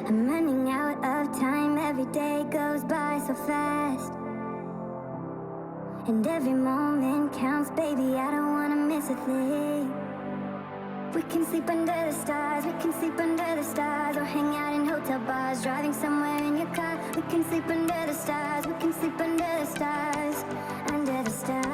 I'm running out of time, every day goes by so fast. And every moment counts, baby, I don't wanna miss a thing. We can sleep under the stars, we can sleep under the stars, or hang out in hotel bars, driving somewhere in your car. We can sleep under the stars, we can sleep under the stars, under the stars.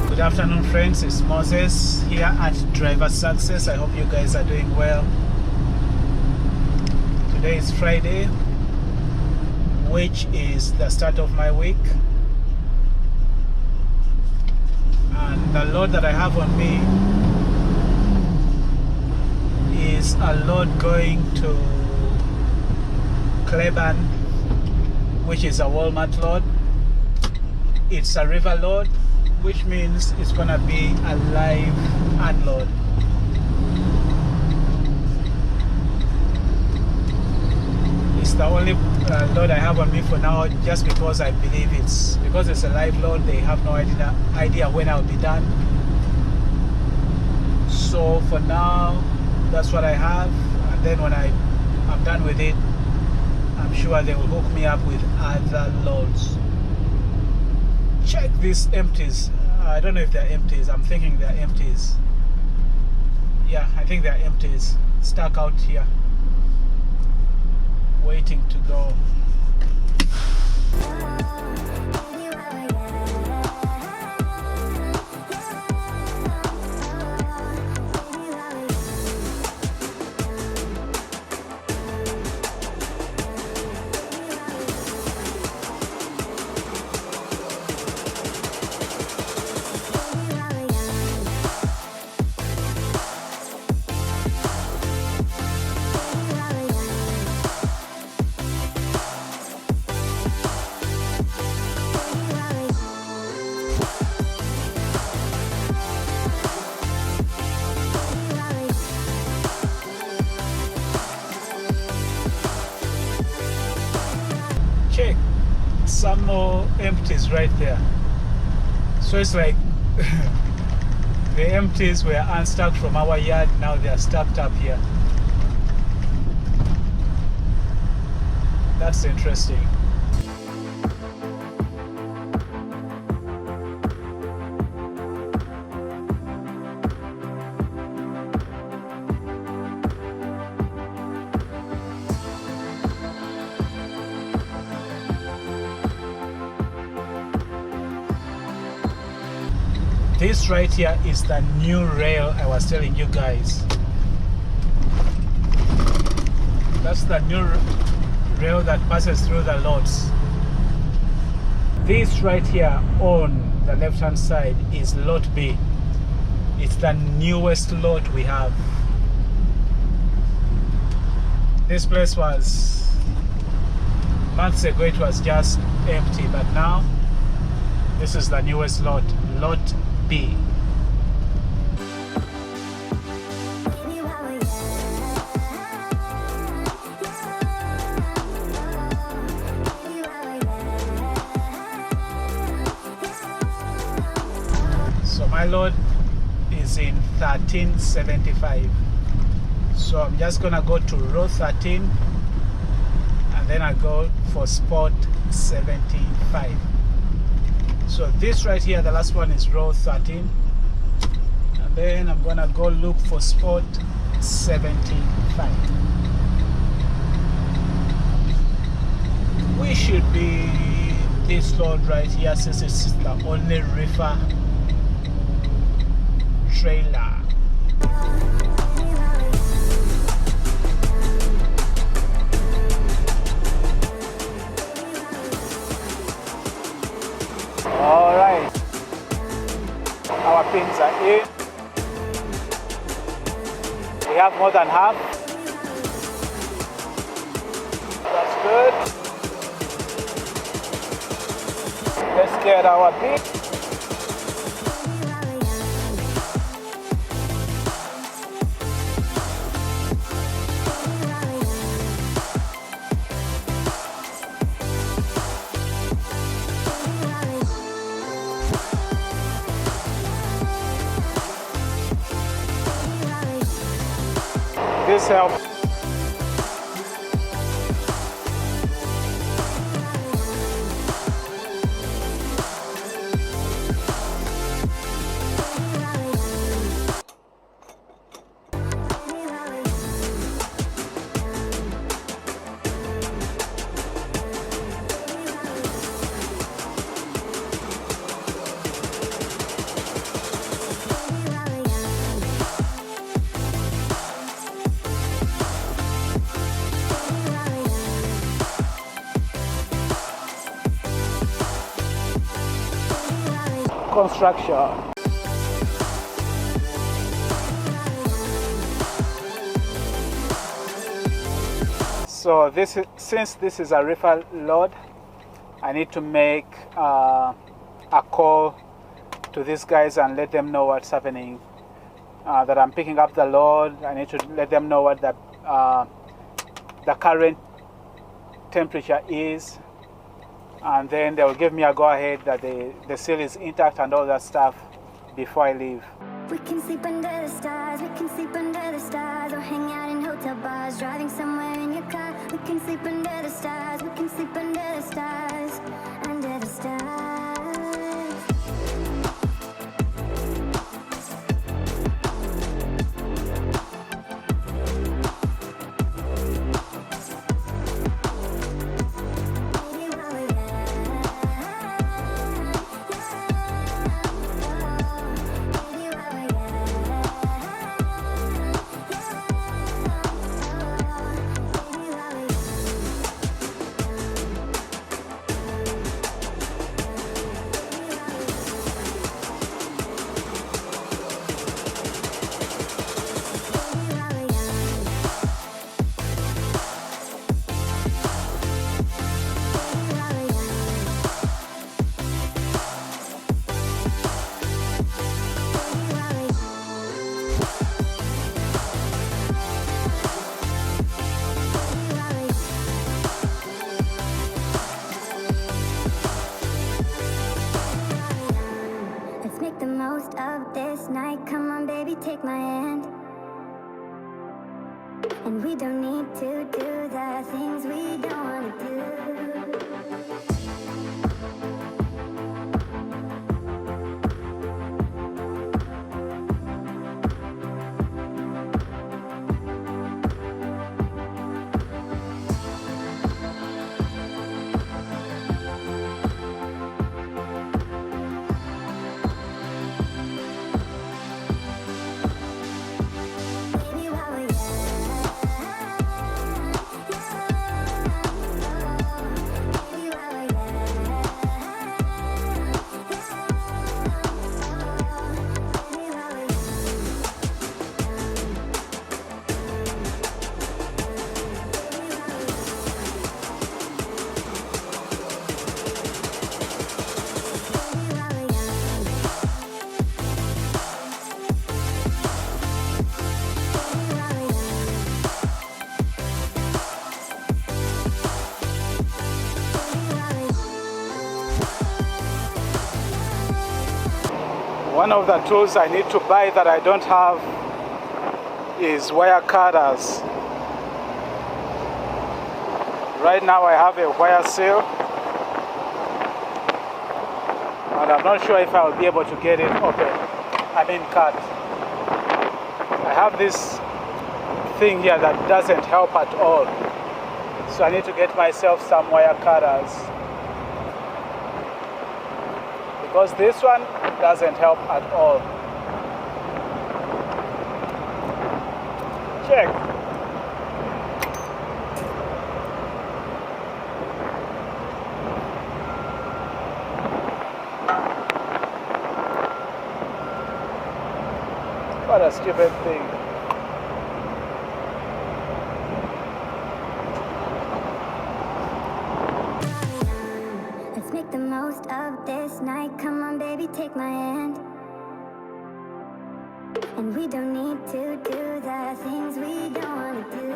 Good afternoon, friends. It's Moses here at Driver Success. I hope you guys are doing well. Today is Friday, which is the start of my week, and the load that I have on me is a load going to Cleburne, which is a Walmart load. It's a river load, which means it's gonna be a live unload. It's the only load I have on me for now, just because I believe it's a live load. They have no idea when I'll be done. So for now, that's what I have, and then when I'm done with it, I'm sure they will hook me up with other loads. Check these empties. I don't know if they're empties. I'm thinking they're empties. Yeah, I think they're empties. Stuck out here, waiting to go. Check some more empties right there. So it's like the empties were unstuck from our yard, now they are stacked up here. That's interesting. This right here is the new rail I was telling you guys. That's the new rail that passes through the lots. This right here on the left hand side is lot B. It's the newest lot we have. This place was, months ago it was just empty, but now this is the newest lot, lot B. So my load is in 1375. So I'm just gonna go to row 13 and then I go for spot 75. So this right here, the last one is row 13, and then I'm gonna go look for spot 75. We should be this load right here, since it's the only reefer trailer. All right, our pins are in. We have more than half. That's good. Let's get our pin. myself. Construction. So since this is a reefer load, I need to make a call to these guys and let them know what's happening. That I'm picking up the load. I need to let them know what the current temperature is, and then they will give me a go-ahead that the seal is intact and all that stuff before I leave. We can sleep under the stars, we can sleep under the stars, or hang out in hotel bars, driving somewhere in your car. We can sleep under the stars, we can sleep under the stars, under the stars. The most of this night, come on baby, take my hand. And we don't need to do the things we don't want to do. One of the tools I need to buy that I don't have is wire cutters. Right now I have a wire seal, and I'm not sure if I'll be able to get it open, cut. I have this thing here that doesn't help at all, so I need to get myself some wire cutters, because this one doesn't help at all. Check. What a stupid thing. Let's make the most of this night. Come on, baby, take my hand. And we don't need to do the things we don't want to do.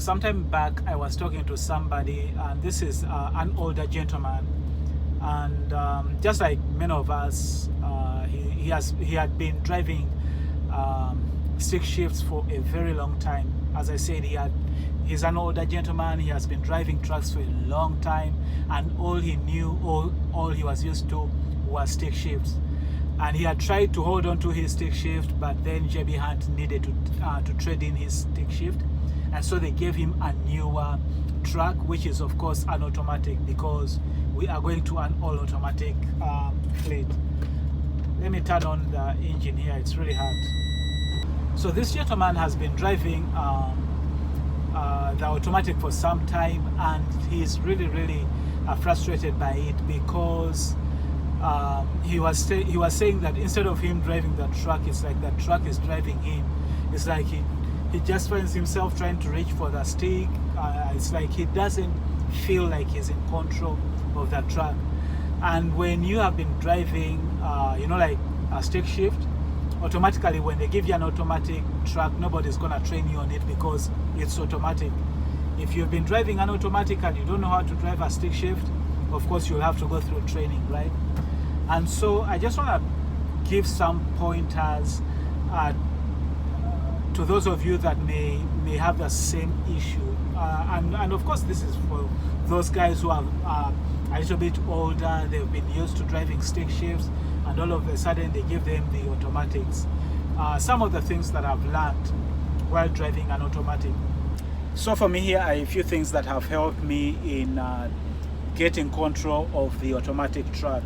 sometime back I was talking to somebody, and this is an older gentleman, and just like many of us, he had been driving stick shifts for a very long time. As I said, he's an older gentleman. He has been driving trucks for a long time, and all he knew, all he was used to was stick shifts. And he had tried to hold on to his stick shift, but then JB Hunt needed to trade in his stick shift, and so they gave him a newer truck, which is of course an automatic, because we are going to an all automatic fleet. Let me turn on the engine here. It's really hot. So this gentleman has been driving the automatic for some time, and he's really frustrated by it, because he was saying that instead of him driving the truck, it's like the truck is driving him. It's like he just finds himself trying to reach for the stick. It's like he doesn't feel like he's in control of the truck. And when you have been driving, like a stick shift, automatically when they give you an automatic truck, nobody's gonna train you on it because it's automatic. If you've been driving an automatic and you don't know how to drive a stick shift, of course you'll have to go through training, right? And so I just want to give some pointers to those of you that may have the same issue, and of course this is for those guys who are a little bit older. They've been used to driving stick shifts, and all of a sudden they give them the automatics. Some of the things that I've learned while driving an automatic. So for me, here are a few things that have helped me in getting control of the automatic truck,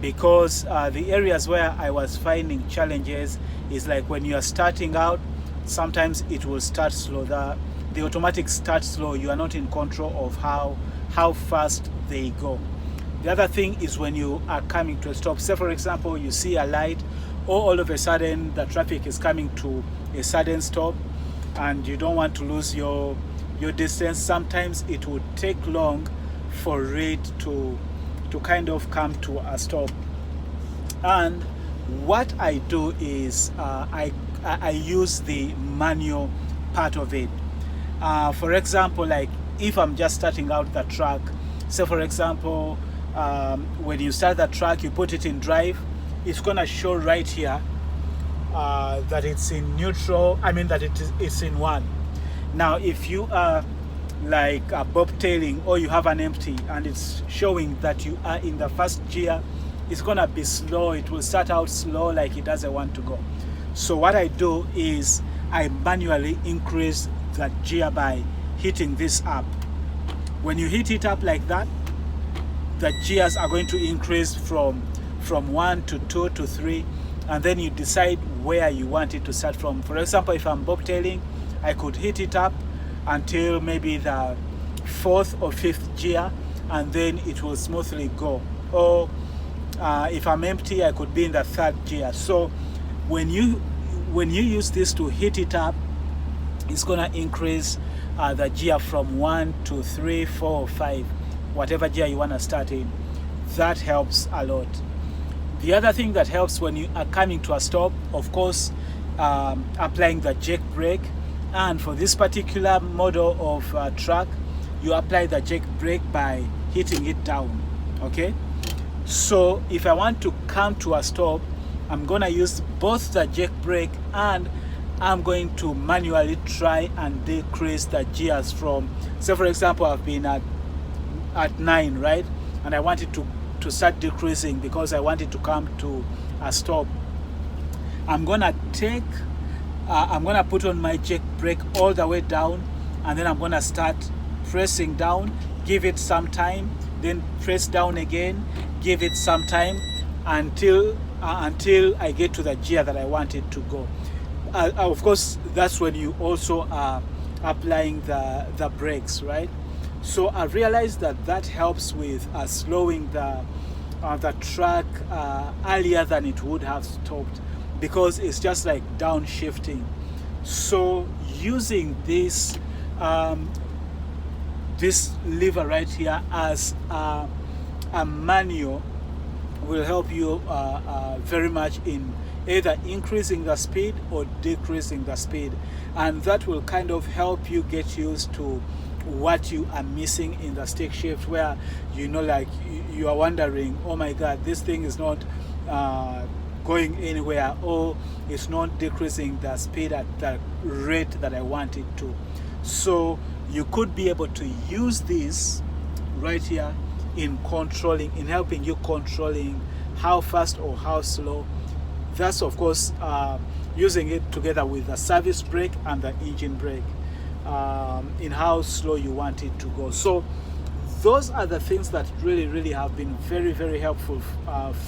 because the areas where I was finding challenges is like when you are starting out, sometimes it will start slow. The automatic starts slow. You are not in control of how fast they go. The other thing is when you are coming to a stop. Say for example, you see a light, or all of a sudden the traffic is coming to a sudden stop, and you don't want to lose your distance. Sometimes it would take long for it to kind of come to a stop. And what I do is I use the manual part of it. For example, like if I'm just starting out the truck, say for example, when you start the truck, you put it in drive, it's gonna show right here that it's in neutral. I mean that it's in one. Now if you are like bobtailing, or you have an empty and it's showing that you are in the first gear, it's gonna be slow. It will start out slow, like it doesn't want to go. So what I do is I manually increase that gear by hitting this up. When you hit it up like that, the gears are going to increase from 1 to 2 to 3, and then you decide where you want it to start from. For example, if I'm bobtailing, I could hit it up until maybe the 4th or 5th gear, and then it will smoothly go. Or if I'm empty, I could be in the 3rd gear. So when you use this to hit it up, it's gonna increase the gear from 1 to 3, 4, or 5, whatever gear you wanna start in. That helps a lot. The other thing that helps when you are coming to a stop, of course, applying the jerk brake. And for this particular model of truck, you apply the jerk brake by hitting it down. Okay, so if I want to come to a stop, I'm gonna use both the jerk brake, and I'm going to manually try and decrease the gears from, say for example, I've been at 9, right, and I want it to start decreasing because I want it to come to a stop. I'm gonna put on my jerk brake all the way down, and then I'm gonna start pressing down, give it some time, then press down again, give it some time until I get to the gear that I want it to go. Of course, that's when you also are applying the brakes, right? So I realized that helps with slowing the truck earlier than it would have stopped, because it's just like downshifting. So using this lever right here as a manual will help you very much in either increasing the speed or decreasing the speed, and that will kind of help you get used to what you are missing in the stick shift, where like you are wondering, oh my god, this thing is not going anywhere, or it's not decreasing the speed at the rate that I want it to. So you could be able to use this right here in helping you controlling how fast or how slow. That's of course using it together with the service brake and the engine brake, in how slow you want it to go. So those are the things that really have been very helpful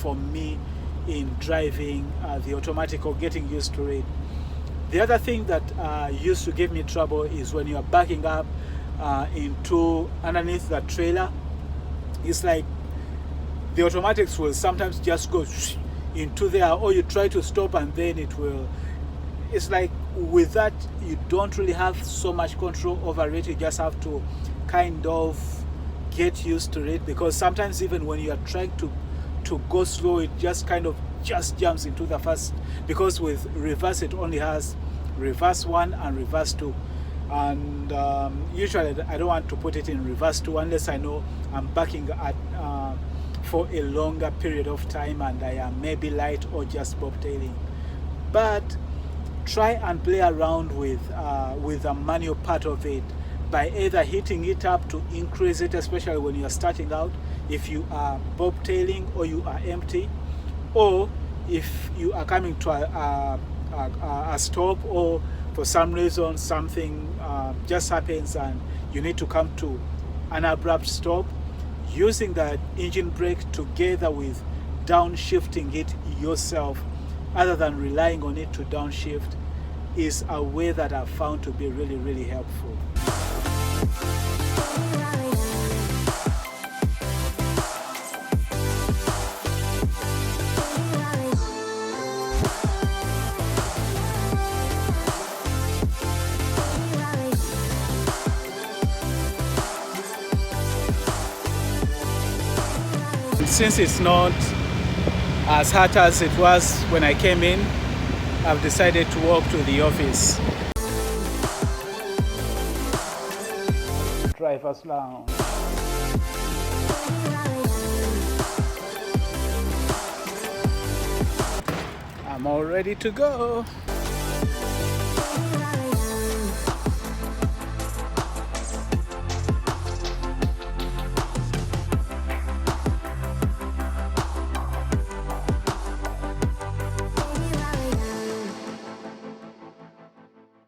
for me in driving the automatic or getting used to it. The other thing that used to give me trouble is when you are backing up into underneath the trailer. It's like the automatics will sometimes just go into there, or you try to stop and then it's like with that you don't really have so much control over it. You just have to kind of get used to it, because sometimes even when you are trying to go slow, it just kind of jumps into the first, because with reverse it only has reverse 1 and reverse 2, and usually I don't want to put it in reverse 2 unless I know I'm backing at for a longer period of time and I am maybe light or just bobtailing. But try and play around with the manual part of it by either hitting it up to increase it, especially when you are starting out, if you are bobtailing or you are empty, or if you are coming to a stop, or for some reason something just happens and you need to come to an abrupt stop. Using the engine brake together with downshifting it yourself, other than relying on it to downshift, is a way that I've found to be really helpful. Since it's not as hot as it was when I came in, I've decided to walk to the office. Driver's lounge. I'm all ready to go.